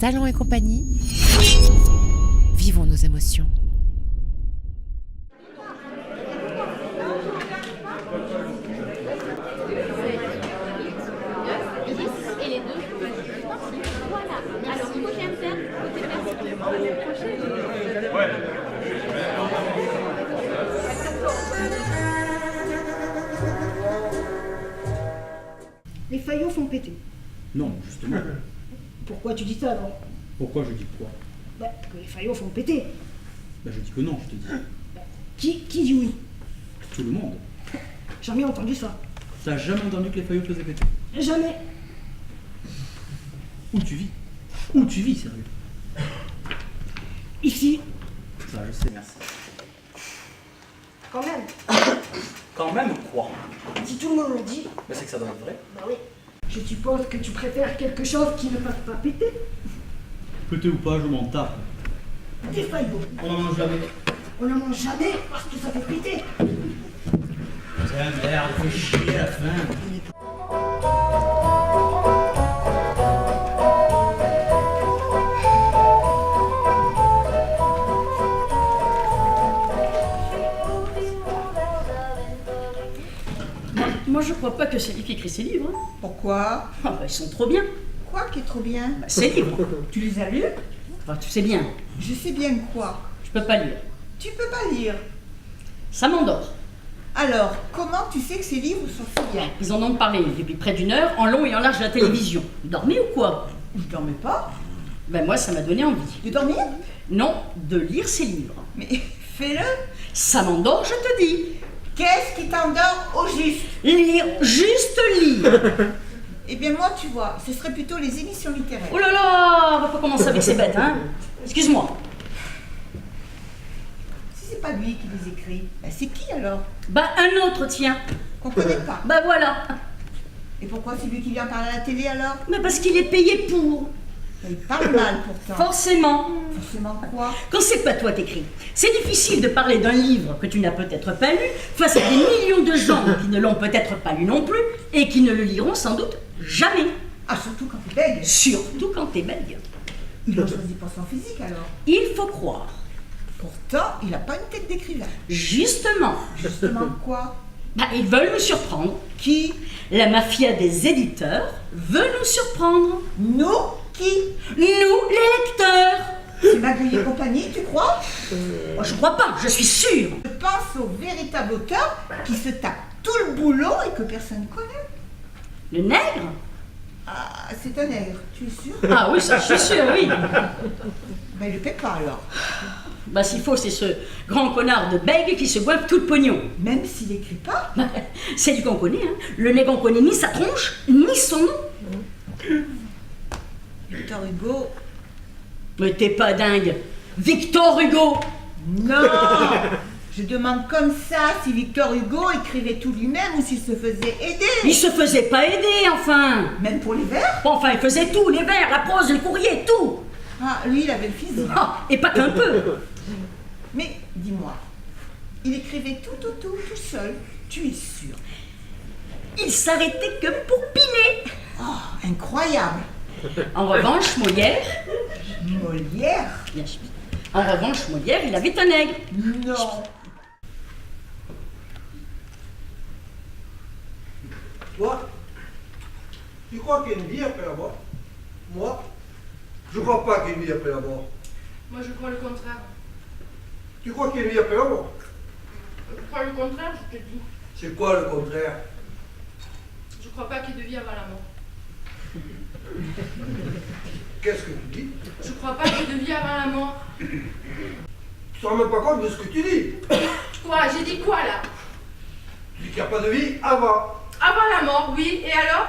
Talent et compagnie, vivons nos émotions. Les faillots font péter. Non, justement. Pourquoi tu dis ça alors? Pourquoi je dis quoi? Que les faillots font péter. Je dis que non, je te dis. Qui dit oui? Tout le monde. Jamais entendu ça. T'as jamais entendu que les faillots faisaient péter? Jamais. Où tu vis? Où tu vis, sérieux? Ici. Ça, je sais, merci. Quand même. Quand même quoi? Si tout le monde le dit. Mais c'est que ça doit être vrai. Bah oui. Je suppose que tu préfères quelque chose qui ne fasse pas péter. Péter ou pas, je m'en tape. Des faillots. On en mange jamais. On n'en mange jamais parce que ça fait péter. Tiens, merde, fais chier à la fin. Moi, je crois pas que c'est lui qui écrit ces livres. Hein. Pourquoi? Ils sont trop bien. Quoi qui est trop bien? Ces livres. Tu les as lus? Tu sais bien, Je sais bien quoi. je peux pas lire. Tu peux pas lire. Ça m'endort. Alors, comment tu sais que ces livres sont si bien? Ils en ont parlé depuis près d'une heure, en long et en large de la télévision. Vous dormez ou quoi? Je dormais pas. Moi, ça m'a donné envie. De dormir? Non, de lire ces livres. Mais fais-le. Ça m'endort, je te dis. Qu'est-ce qui t'endort au juste? Lire, juste lire. Eh bien moi, tu vois, ce serait plutôt les émissions littéraires. Oh là là, on va pas commencer avec ces bêtes, hein. Excuse-moi. Si c'est pas lui qui les écrit, c'est qui alors? Un autre, tiens. Qu'on connaît pas. Voilà. Et pourquoi c'est lui qui vient parler à la télé alors? Parce qu'il est payé pour. Il parle mal pourtant. Forcément. Forcément quoi? Quand c'est pas toi t'écris, c'est difficile de parler d'un livre que tu n'as peut-être pas lu face à des millions de gens qui ne l'ont peut-être pas lu non plus et qui ne le liront sans doute jamais. Ah, surtout quand t'es bègue. Surtout quand t'es belge. Il a choisi pour son physique alors. Il faut croire. Pourtant, il a pas une tête d'écrivain. Justement. Justement quoi? Ils veulent nous surprendre. Qui? La mafia des éditeurs veut nous surprendre. Nous? Qui? Nous, les lecteurs. C'est Magouille et compagnie, tu crois? Je crois pas, je suis sûre. Je pense au véritable auteur qui se tape tout le boulot et que personne ne connaît. Le nègre? Ah, c'est un nègre, tu es sûr? Ah oui, ça je suis sûre, oui. Il le paie pas alors. S'il faut, c'est ce grand connard de bègue qui se goinfre tout le pognon. Même s'il écrit pas? C'est du qu'on connaît, hein. Le nègre, on connaît ni sa tronche, ni son nom. Victor Hugo. Mais t'es pas dingue. Victor Hugo. Non. Je demande comme ça si Victor Hugo écrivait tout lui-même ou s'il se faisait aider. Il se faisait pas aider, enfin. Même pour les vers? Il faisait tout, les vers, la prose, le courrier, tout. Ah, lui, il avait le physique. Et pas qu'un peu. Mais, dis-moi, il écrivait tout seul, tu es sûr? Il s'arrêtait que pour piner. Oh, incroyable. En revanche, Molière... Molière? Bien sûr. En revanche, Molière, il avait un nègre. Non. Toi, tu crois qu'il y a une vie après la mort? Moi, je crois pas qu'il y ait une vie après la mort. Moi, je crois le contraire. Tu crois qu'il y a une vie après la mort? Je crois le contraire, je te dis. C'est quoi le contraire? Je crois pas qu'il y ait de vie avant la mort. Qu'est-ce que tu dis? Je crois pas qu'il y ait de vie avant la mort. Tu te rends même pas compte de ce que tu dis? Quoi? J'ai dit quoi, là? Tu dis qu'il n'y a pas de vie avant. Avant la mort, oui. Et alors?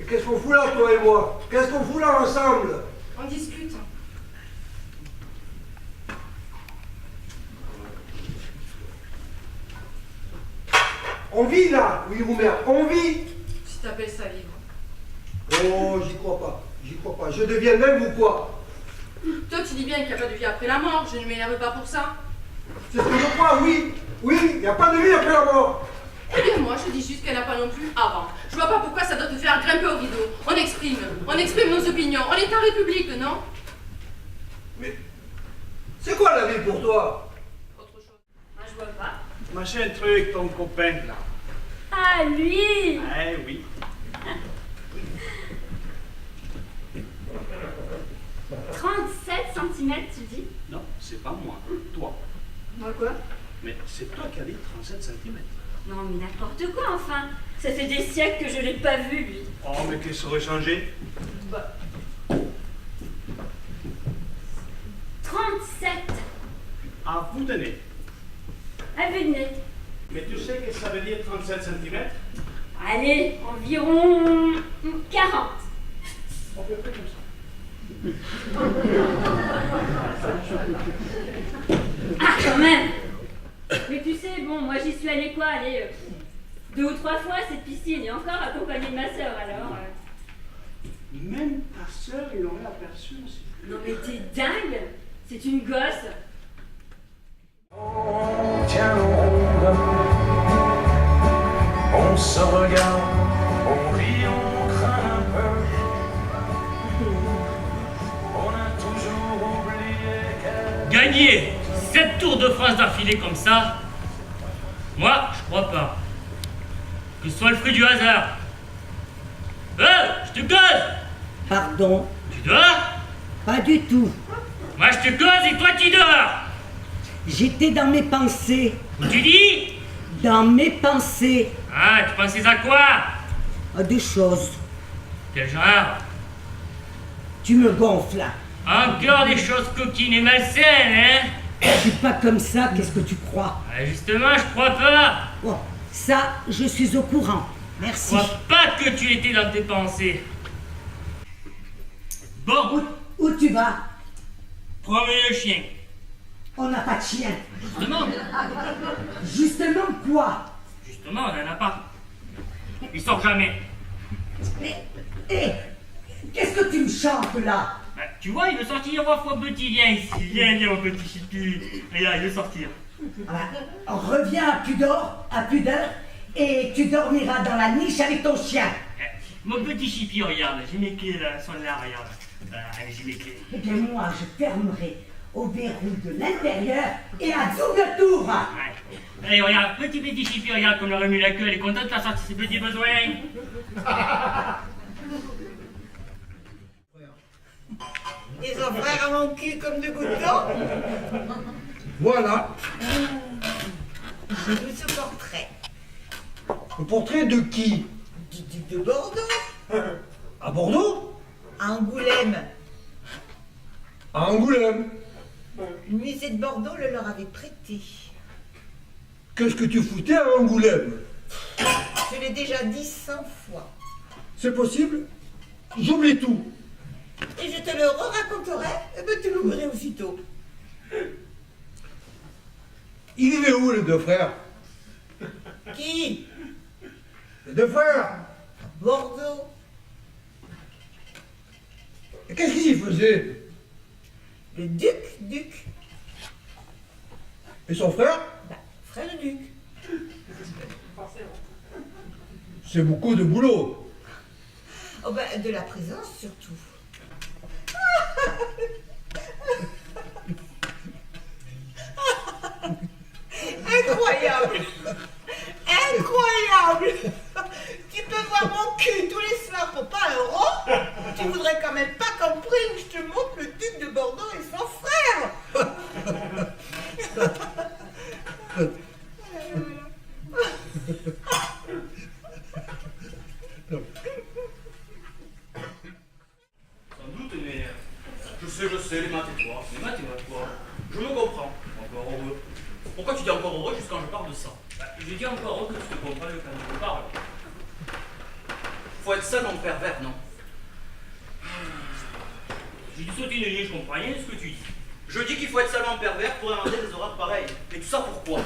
Et qu'est-ce qu'on fout là, toi et moi? Qu'est-ce qu'on fout là ensemble? On discute. On vit là, oui ou merde, on vit. Si t'appelles ça vivre. Oh, j'y crois pas, j'y crois pas. Je deviens dingue ou quoi? Toi, tu dis bien qu'il n'y a pas de vie après la mort. Je ne m'énerve pas pour ça. C'est ce que je crois, oui. Oui, il n'y a pas de vie après la mort. Eh bien moi, je dis juste qu'elle n'a pas non plus avant. Je vois pas pourquoi ça doit te faire grimper au rideau. On exprime nos opinions. On est en République, non? Mais c'est quoi la vie pour toi? Autre chose. Moi, je vois pas. Machin truc, ton copain là. Ah, lui! Eh oui. 37 cm, tu dis? Non, c'est pas moi, toi. Moi quoi? Mais c'est toi qui as dit 37 cm. Non mais n'importe quoi enfin. Ça fait des siècles que je l'ai pas vu lui. Oh, mais qu'est-ce qui aurait changé? 37 À vous donner. à vue de nez. Mais tu sais que ça veut dire 37 cm? Allez, environ 40. On peut faire comme ça. Ah quand même. Mais tu sais, bon, moi j'y suis allée quoi, allez, 2 ou 3 fois à cette piscine et encore accompagnée de ma sœur alors. Même ta sœur, il l'aurait aperçu aussi. Non mais t'es dingue. C'est une gosse. On tient nos rondes, on se regarde, on rit, on craint un peu. On a toujours oublié qu'elle... Gagner 7 Tours de France d'affilée comme ça, moi, je crois pas. Que ce soit le fruit du hasard. Je te cause! Pardon? Tu dors? Pas du tout. Moi, je te cause et toi, tu dors! J'étais dans mes pensées. Où tu dis? Dans mes pensées. Ah, tu pensais à quoi? À des choses. Quel genre? Tu me gonfles. Encore des choses coquines et malsaines, hein? Je suis pas comme ça, qu'est-ce que tu crois? Ah, justement, je crois pas. Bon, ça, je suis au courant. Je Merci. crois pas que tu étais dans tes pensées. Bon, Où tu vas? promener le chien. On n'a pas de chien. Justement, Justement quoi? justement, on n'en a pas. Il sort jamais. Mais, hé, qu'est-ce que tu me chantes là? Bah, tu vois, il veut sortir, fois petit, viens ici, viens, mon petit chipi. Regarde, il veut sortir. Reviens à pudeur, et tu dormiras dans la niche avec ton chien. Mon petit chipi, regarde, j'ai mes clés là, sont là, regarde. Allez, j'ai mes clés. Eh bien moi, je fermerai au verrou de l'intérieur et à double tour. Ouais. Allez, regarde, petit chipi, regarde comme il a remis la queue, elle est contente de faire sortir ses petits besoins. Ils ont frère à mon cul comme de gouttes d'eau. Voilà. J'ai vu ce portrait. Le portrait de qui? Du duc de Bordeaux. À Bordeaux? À Angoulême. À Angoulême. Le musée de Bordeaux le leur avait prêté. Qu'est-ce que tu foutais à Angoulême? Je l'ai déjà dit 100 fois. C'est possible? J'oublie tout. Et je te le raconterai, et ben tu l'oublierais aussitôt. Ils vivaient où les deux frères? Qui? Les deux frères? Bordeaux. Et qu'est-ce qu'ils y faisaient? Le duc. Et son frère? Bah, frère duc. C'est beaucoup de boulot. Oh ben, de la présence surtout. Incroyable! Incroyable! Tu peux voir mon cul tous les soirs pour pas un rond? Tu voudrais quand même pas qu'en prime je te montre le duc de Bordeaux et son frère! Sans doute, mais je sais, les maths et toi. Les maths et toi. Je me comprends. Encore heureux. Pourquoi tu dis encore heureux juste quand je parle de ça? Je dis encore heureux que tu te comprennes quand je parle. Faut être seulement pervers, non? J'ai dû sauter une ligne, je comprends rien de ce que tu dis. Je dis qu'il faut être seulement pervers pour inventer des horreurs pareilles. Et tout ça pourquoi?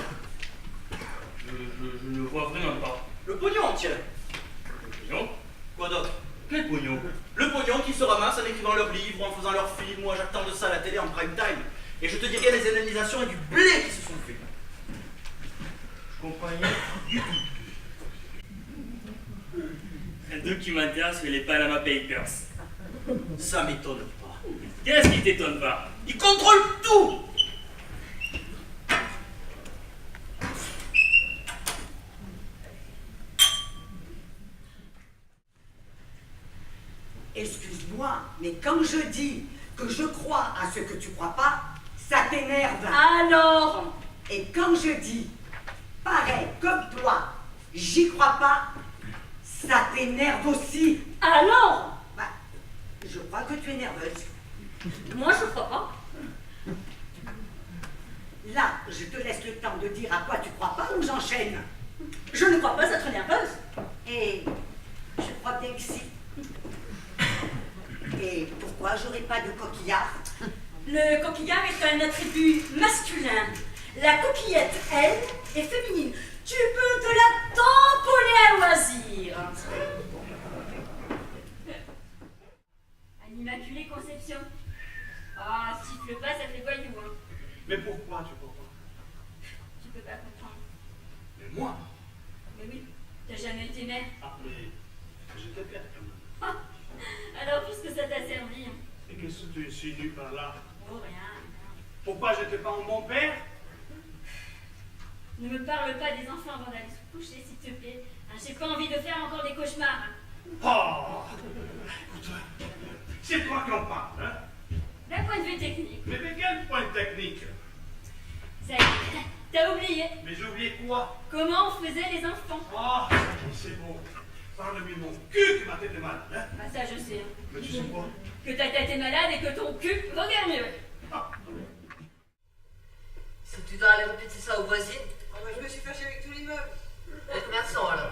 Je ne vois vraiment pas. Le pognon, tiens. Le pognon? Quoi d'autre? Quel pognon? Le pognon qu'ils se ramassent en écrivant leurs livres, en faisant leurs films, ou en jactant de ça à la télé en prime time. Et je te dirai les indemnisations et du blé qui se sont faits. Je comprends rien du tout. Un documentaire sur les Panama Papers. Ça m'étonne pas. Qu'est-ce qui t'étonne pas? Il contrôle tout! Excuse-moi, mais quand je dis que je crois à ce que tu crois pas, ça t'énerve. Alors, Et quand je dis, pareil comme toi, j'y crois pas, ça t'énerve aussi. alors, Bah, je crois que tu es nerveuse. moi je crois pas. Là, je te laisse le temps de dire à quoi tu crois pas ou j'enchaîne. Je ne crois pas être nerveuse. Et je crois bien que si. Et pourquoi j'aurais pas de coquillard? Le coquillard est un attribut masculin. La coquillette, elle, est féminine. Tu peux te la tamponner à loisir. À l'Immaculée Conception. Ah, siffle pas, ça fait voyou, hein. Mais pourquoi tu crois pas? Tu peux pas comprendre. Mais moi? Mais oui, t'as jamais été mère. Ah, mais j'étais père quand même. Alors, puisque ça t'a servi. Hein. Et qu'est-ce que tu insinues par là? Oh, rien. Pourquoi j'étais pas mon père? Ne me parle pas des enfants avant d'aller se coucher, s'il te plaît. Hein, j'ai pas envie de faire encore des cauchemars. Oh! Écoute, c'est toi qui en parles, hein? D'un point de vue technique. Mais de quel point technique? Ça y est, t'as oublié. Mais j'ai oublié quoi? Comment on faisait les enfants? Oh, c'est bon. Parle-moi de mon cul que ma tête est malade, hein? Bah ça, je sais. Hein. Mais tu sais quoi? Que ta tête est malade et que ton cul regarde mieux. Si tu dois aller répéter ça aux voisines, Je me suis fâchée avec tout l'immeuble. les commerçants alors.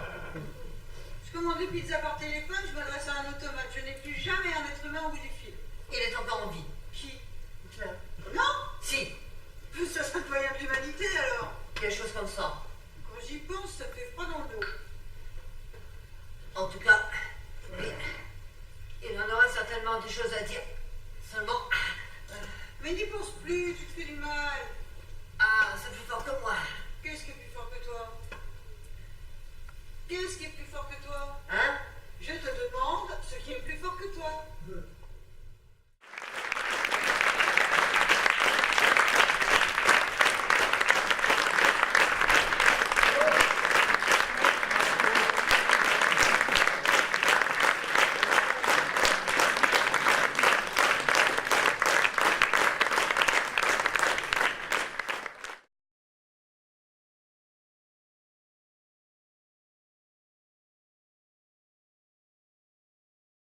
Je commande des pizzas par téléphone, je m'adresse à un automate. Je n'ai plus jamais un être humain au bout du fil. Il est encore en vie. Qui? Tiens. Non? Si, Ça serait pas rien de l'humanité alors. quelque chose comme ça. Quand j'y pense, ça me fait froid dans le dos. En tout cas, il en aurait certainement des choses à dire. Seulement, Mais n'y pense plus, tu te fais du mal. ah, c'est plus fort que moi. Qu'est-ce qui est plus fort que toi? Qu'est-ce qui est plus fort que toi? Hein? Je te